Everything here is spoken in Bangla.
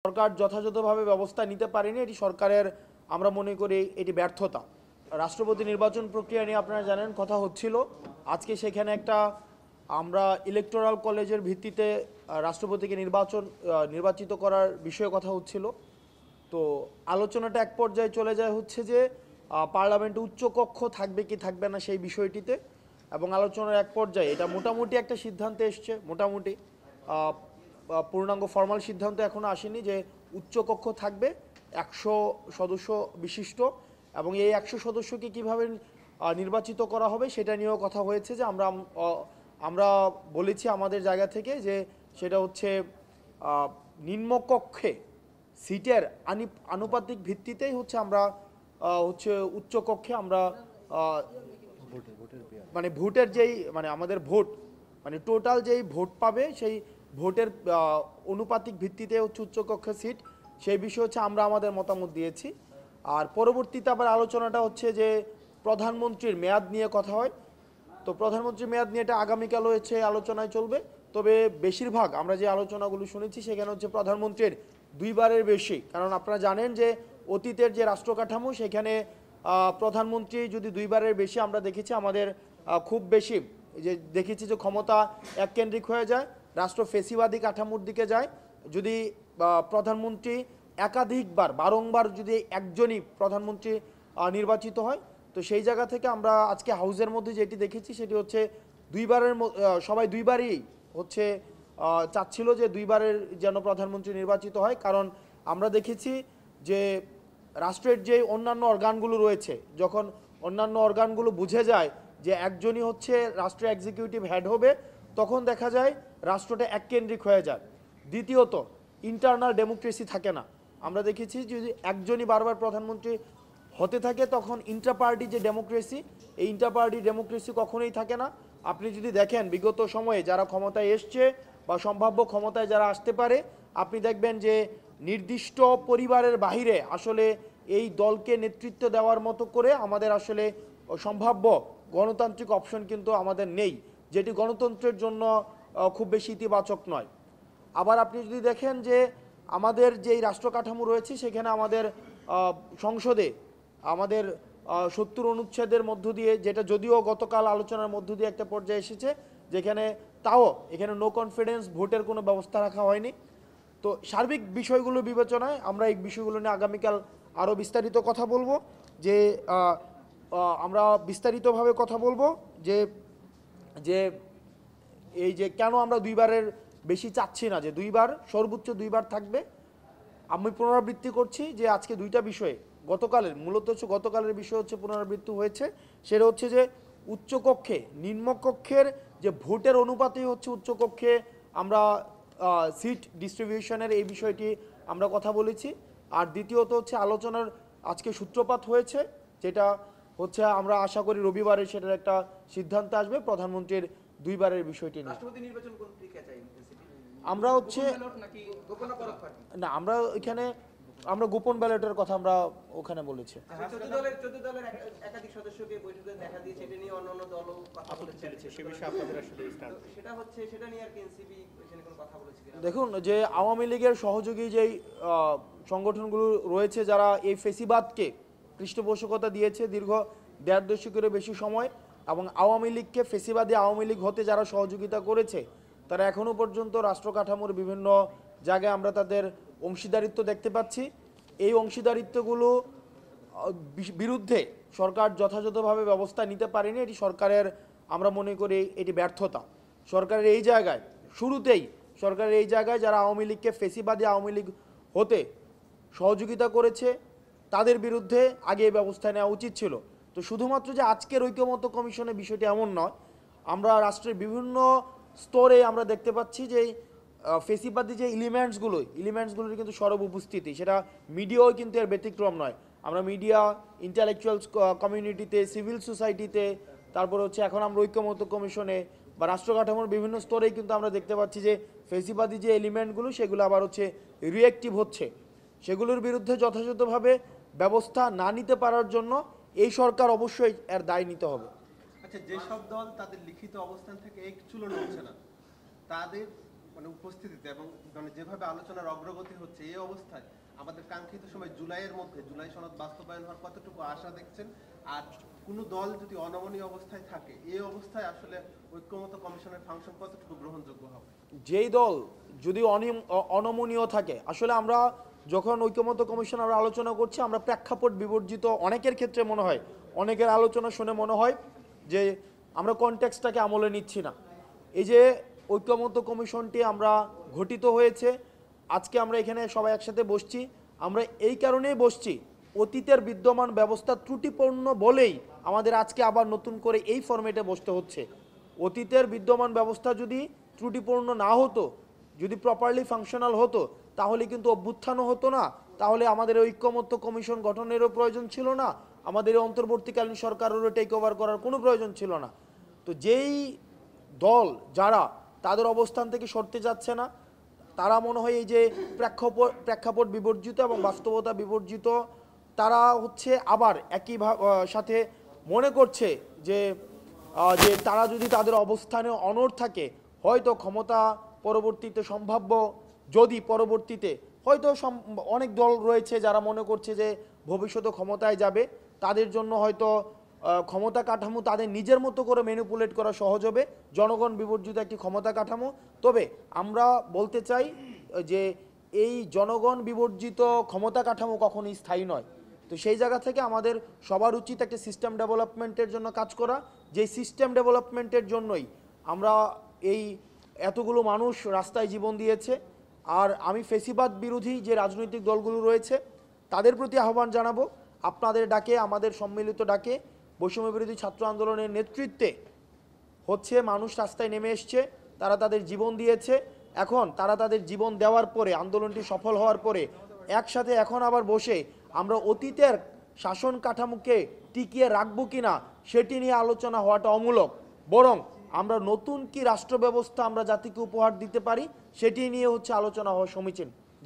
সরকার যথাযথভাবে ব্যবস্থা নিতে পারেনি, এটি সরকারের আমরা মনে করি এটি ব্যর্থতা। রাষ্ট্রপতি নির্বাচন প্রক্রিয়া নিয়ে আপনারা জানেন কথা হচ্ছিল, আজকে সেখানে একটা আমরা ইলেকটোরাল কলেজের ভিত্তিতে রাষ্ট্রপতিকে নির্বাচিত করার বিষয়ে কথা হচ্ছিল। তো আলোচনাটা এক পর্যায়ে চলে যায় হচ্ছে যে পার্লামেন্টে উচ্চকক্ষ থাকবে কি থাকবে না সেই বিষয়টিতে, এবং আলোচনার এক পর্যায়ে এটা মোটামুটি একটা সিদ্ধান্তে এসছে, মোটামুটি পূর্ণাঙ্গ ফর্মাল সিদ্ধান্ত এখনও আসেনি যে উচ্চকক্ষ থাকবে 100 সদস্য বিশিষ্ট, এবং এই 100 সদস্যকে কীভাবে নির্বাচিত করা হবে সেটা নিয়েও কথা হয়েছে। যে আমরা বলেছি আমাদের জায়গা থেকে যে সেটা হচ্ছে নিম্নকক্ষে সিটের আনুপাতিক ভিত্তিতেই হচ্ছে আমরা উচ্চকক্ষে আমরা মানে ভোটের যেই মানে আমাদের ভোট মানে টোটাল যেই ভোট পাবে সেই ভোটের অনুপাতিক ভিত্তিতে হচ্ছে উচ্চকক্ষের সিট, সেই বিষয়ে হচ্ছে আমরা আমাদের মতামত দিয়েছি। আর পরবর্তীতে আবার আলোচনাটা হচ্ছে যে প্রধানমন্ত্রীর মেয়াদ নিয়ে কথা হয়। তো প্রধানমন্ত্রীর মেয়াদ নিয়ে এটা আগামীকাল হচ্ছে আলোচনায় চলবে। তবে বেশিরভাগ আমরা যে আলোচনাগুলো শুনেছি সেখানে হচ্ছে প্রধানমন্ত্রীর 2 বারের বেশি, কারণ আপনারা জানেন যে অতীতের যে রাষ্ট্র কাঠামো সেখানে প্রধানমন্ত্রী যদি 2 বারের বেশি আমরা দেখেছি, আমাদের খুব বেশি যে দেখেছি যে ক্ষমতা এককেন্দ্রিক হয়ে যায়, রাষ্ট্র ফেসিবাদী কাঠামোর দিকে যায়। যদি প্রধানমন্ত্রী একাধিকবার বারংবার যদি একজনই প্রধানমন্ত্রী নির্বাচিত হয়, তো সেই জায়গা থেকে আমরা আজকে হাউসের মধ্যে যেটি দেখেছি সেটি হচ্ছে 2 বারের সবাই 2 বারই হচ্ছে চাচ্ছিল যে 2 বারের যেন প্রধানমন্ত্রী নির্বাচিত হয়। কারণ আমরা দেখেছি যে রাষ্ট্রের যে অন্যান্য অর্গানগুলো রয়েছে, যখন অন্যান্য অর্গানগুলো বুঝে যায় যে একজনই হচ্ছে রাষ্ট্রের এক্সিকিউটিভ হেড হবে, তখন দেখা যায় রাষ্ট্রটা এককেন্দ্রিক হয়ে যায়। দ্বিতীয়ত ইন্টারনাল ডেমোক্রেসি থাকে না। আমরা দেখেছি যদি একজনই বারবার প্রধানমন্ত্রী হতে থাকে তখন ইন্টারপার্টি যে ডেমোক্রেসি, এই ইন্টারপার্টি ডেমোক্রেসি কখনোই থাকে না। আপনি যদি দেখেন বিগত সময়ে যারা ক্ষমতায় এসছে বা সম্ভাব্য ক্ষমতায় যারা আসতে পারে, আপনি দেখবেন যে নির্দিষ্ট পরিবারের বাহিরে আসলে এই দলকে নেতৃত্ব দেওয়ার মতো করে আমাদের আসলে সম্ভাব্য গণতান্ত্রিক অপশন কিন্তু আমাদের নেই, যেটি গণতন্ত্রের জন্য খুব বেশি ইতিবাচক নয়। আবার আপনি যদি দেখেন যে আমাদের যেই রাষ্ট্র কাঠামো রয়েছে সেখানে আমাদের সংসদে আমাদের 70 অনুচ্ছেদের মধ্য দিয়ে, যেটা যদিও গতকাল আলোচনার মধ্য দিয়ে একটা পর্যায়ে এসেছে, যেখানে তাও এখানে নো কনফিডেন্স ভোটের কোনো ব্যবস্থা রাখা হয়নি। তো সার্বিক বিষয়গুলো বিবেচনায় আমরা এই বিষয়গুলো নিয়ে আগামীকাল আরও বিস্তারিত কথা বলবো। যে আমরা বিস্তারিতভাবে কথা বলবো যে যে এই যে কেন আমরা 2 বারের বেশি চাচ্ছি না, যে 2 বার সর্বোচ্চ 2 বার থাকবে। আমি পুনরাবৃত্তি করছি যে আজকে 2টা বিষয়ে গতকালের মূলত হচ্ছে গতকালের বিষয় হচ্ছে পুনরাবৃত্তি হয়েছে, সেটা হচ্ছে যে উচ্চকক্ষে নিম্নকক্ষের যে ভোটের অনুপাতেই হচ্ছে উচ্চকক্ষে আমরা সিট ডিস্ট্রিবিউশনের এই বিষয়টি আমরা কথা বলেছি। আর দ্বিতীয়ত হচ্ছে আলোচনার আজকে সূত্রপাত হয়েছে, যেটা হচ্ছে আমরা আশা করি রবিবারে সেটার একটা সিদ্ধান্ত আসবে প্রধানমন্ত্রীর 2 বারের বিষয়টি নিয়ে। আমরা হচ্ছে না, আমরা এখানে আমরা গোপন ব্যালটের কথা আমরা ওখানে বলেছি। 14 দলের একাধিক সদস্যকে বৈঠকে দেখা দিয়েছে, এটা নিয়ে অন্যান্য দলও কথা বলেছে, সে বিষয়ে আপনাদের আসলে সেটা হচ্ছে সেটা নিয়ে আর কি এনসিপি এখানে কোনো কথা বলেছে কিনা? দেখুন, যে আওয়ামী লীগের সহযোগী যেই সংগঠনগুলো রয়েছে যারা এই ফেসিবাদকে পৃষ্ঠপোষকতা দিয়েছে দীর্ঘ 1.5 দশকেরও বেশি সময়, এবং আওয়ামী লীগকে ফেসিবাদী আওয়ামী লীগ হতে যারা সহযোগিতা করেছে, তারা এখনও পর্যন্ত রাষ্ট্র কাঠামোর বিভিন্ন জায়গায় আমরা তাদের অংশীদারিত্ব দেখতে পাচ্ছি। এই অংশীদারিত্বগুলো বিরুদ্ধে সরকার যথাযথভাবে ব্যবস্থা নিতে পারেনি, এটি সরকারের আমরা মনে করি এটি ব্যর্থতা। সরকারের এই জায়গায় শুরুতেই সরকারের এই জায়গায় যারা আওয়ামী লীগকে ফেসিবাদী আওয়ামী লীগ হতে সহযোগিতা করেছে তাদের বিরুদ্ধে আগে ব্যবস্থা নেওয়া উচিত ছিল। তো শুধুমাত্র যে আজকের ঐক্যমত্য কমিশনের বিষয়টি এমন নয়, আমরা রাষ্ট্রের বিভিন্ন স্তরে আমরা দেখতে পাচ্ছি যে ফেসিবাদী যে এলিমেন্টসগুলোর কিন্তু সরব উপস্থিতি, সেটা মিডিয়াও কিন্তু এর ব্যতিক্রম নয়। আমরা মিডিয়া, ইন্টেলেকচুয়ালস কমিউনিটিতে, সিভিল সোসাইটিতে, তারপর হচ্ছে এখন আমরা ঐক্যমত্য কমিশনে বা রাষ্ট্র কাঠামোর বিভিন্ন স্তরেই কিন্তু আমরা দেখতে পাচ্ছি যে ফেসিবাদী যে এলিমেন্টগুলো সেগুলো আবার হচ্ছে রিঅ্যাক্টিভ হচ্ছে। সেগুলোর বিরুদ্ধে যথাযথভাবে ব্যবস্থা না নিতে পারার জন্য এই সরকার অবশ্যই এর দায় নিতে হবে। আচ্ছা, যেসব দল তাদের লিখিত অবস্থান থেকে এক চুলো নড়ছে না, তাদের মানে উপস্থিতিতে এবং মানে যেভাবে আলোচনার অগ্রগতি হচ্ছে এই অবস্থায় আমাদের কাঙ্ক্ষিত সময় জুলাইয়ের মধ্যে জুলাই সনদ বাস্তবায়ন হওয়ার কতটুকু আশা দেখছেন? আর কোনো দল যদি অনমনীয় অবস্থায় থাকে এই অবস্থায় আসলে ঐক্যমত্য কমিশনের ফাংশন কতটুকু গ্রহণযোগ্য হবে? যেই দল যদি অনমনীয় থাকে, আসলে আমরা যখন ঐক্যমত্য কমিশন আমরা আলোচনা করছি, আমরা প্রেক্ষাপট বিবর্জিত, অনেকের ক্ষেত্রে মনে হয়, অনেকের আলোচনা শুনে মনে হয় যে আমরা কনটেক্সটটাকে আমলে নিচ্ছি না। এই যে ঐক্যমত্য কমিশনটি আমরা গঠিত হয়েছে, আজকে আমরা এখানে সবাই একসাথে বসছি, আমরা এই কারণেই বসছি, অতীতের বিদ্যমান ব্যবস্থা ত্রুটিপূর্ণ বলেই আমাদের আজকে আবার নতুন করে এই ফরম্যাটে বসতে হচ্ছে। অতীতের বিদ্যমান ব্যবস্থা যদি ত্রুটিপূর্ণ না হতো, যদি প্রপারলি ফাংশনাল হতো, তাহলে কিন্তু অভ্যুত্থানও হতো না, তাহলে আমাদের ঐক্যমত্য কমিশন গঠনেরও প্রয়োজন ছিল না, আমাদের অন্তর্বর্তীকালীন সরকারেরও টেক ওভার করার কোনো প্রয়োজন ছিল না। তো যেই দল যারা তাদের অবস্থান থেকে সরতে যাচ্ছে না, তারা মনে হয় এই যে প্রেক্ষাপট বিবর্জিত এবং বাস্তবতা বিবর্জিত, তারা হচ্ছে আবার একই সাথে মনে করছে যে তারা যদি তাদের অবস্থানে অনড় থাকে, হয়তো ক্ষমতা পরবর্তীতে সম্ভাব্য, যদি পরবর্তীতে হয়তো অনেক দল রয়েছে যারা মনে করছে যে ভবিষ্যতে ক্ষমতায় যাবে, তাদের জন্য হয়তো ক্ষমতা কাঠামো তাদের নিজের মতো করে ম্যানিপুলেট করা সহজ হবে, জনগণ বিবর্জিত একটি ক্ষমতা কাঠামো। তবে আমরা বলতে চাই যে এই জনগণ বিবর্জিত ক্ষমতা কাঠামো কখনোই স্থায়ী নয়। তো সেই জায়গা থেকে আমাদের সবার উচিত একটা সিস্টেম ডেভেলপমেন্টের জন্য কাজ করা, যেই সিস্টেম ডেভেলপমেন্টের জন্যই আমরা এই এতগুলো মানুষ রাস্তায় জীবন দিয়েছে। আর আমি ফেসিবাদ বিরোধী যে রাজনৈতিক দলগুলো রয়েছে তাদের প্রতি আহ্বান জানাবো, আপনাদের ডাকে, আমাদের সম্মিলিত ডাকে বৈষম্য বিরোধী ছাত্র আন্দোলনের নেতৃত্বে হচ্ছে মানুষ রাস্তায় নেমে এসছে, তারা তাদের জীবন দিয়েছে। এখন তারা তাদের জীবন দেওয়ার পরে, আন্দোলনটি সফল হওয়ার পরে একসাথে এখন আবার বসে আমরা অতীতের শাসন কাঠামোকে টিকিয়ে রাখবো কিনা সেটি নিয়ে আলোচনা হওয়াটা অমূলক, বরং আমরা নতুন কি রাষ্ট্র ব্যবস্থা আমরা জাতিকে উপহার দিতে পারি সেটি নিয়ে হচ্ছে আলোচনা হওয়া সমীচীন।